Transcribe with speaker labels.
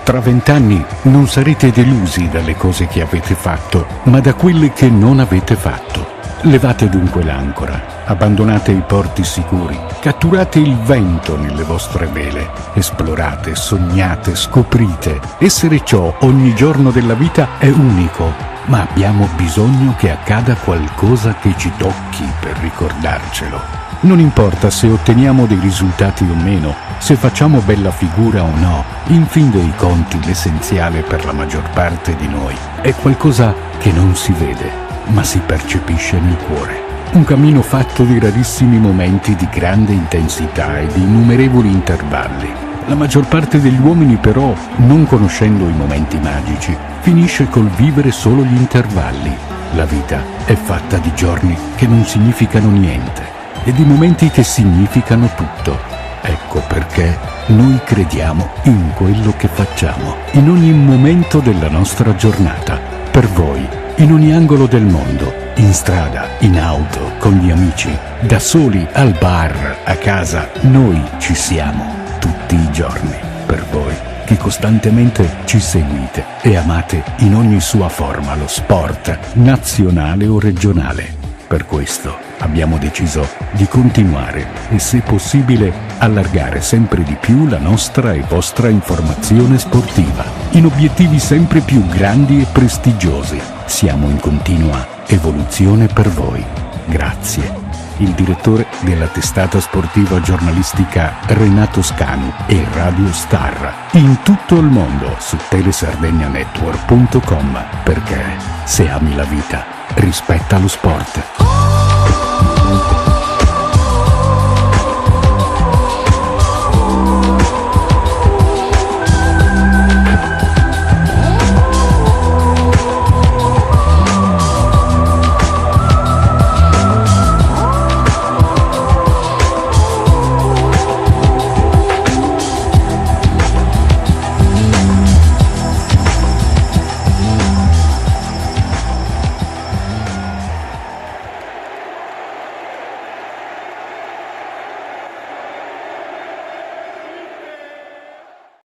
Speaker 1: Tra 20 anni non sarete delusi dalle cose che avete fatto, ma da quelle che non avete fatto. Levate dunque l'ancora, abbandonate i porti sicuri, catturate il vento nelle vostre vele, esplorate, sognate, scoprite. Essere ciò ogni giorno della vita è unico, ma abbiamo bisogno che accada qualcosa che ci tocchi per ricordarcelo. Non importa se otteniamo dei risultati o meno, se facciamo bella figura o no, in fin dei conti l'essenziale per la maggior parte di noi è qualcosa che non si vede, ma si percepisce nel cuore. Un cammino fatto di rarissimi momenti di grande intensità e di innumerevoli intervalli. La maggior parte degli uomini però, non conoscendo i momenti magici, finisce col vivere solo gli intervalli. La vita è fatta di giorni che non significano niente e di momenti che significano tutto. Ecco perché noi crediamo in quello che facciamo, in ogni momento della nostra giornata, per voi, in ogni angolo del mondo, in strada, in auto, con gli amici, da soli, al bar, a casa, noi ci siamo tutti i giorni, per voi che costantemente ci seguite e amate in ogni sua forma lo sport, nazionale o regionale. Per questo abbiamo deciso di continuare e, se possibile, allargare sempre di più la nostra e vostra informazione sportiva, in obiettivi sempre più grandi e prestigiosi. Siamo in continua evoluzione per voi. Grazie. Il direttore della testata sportiva giornalistica Renato Scanu e Radio Star, in tutto il mondo su telesardegnanetwork.com, perché se ami la vita, rispetta lo sport.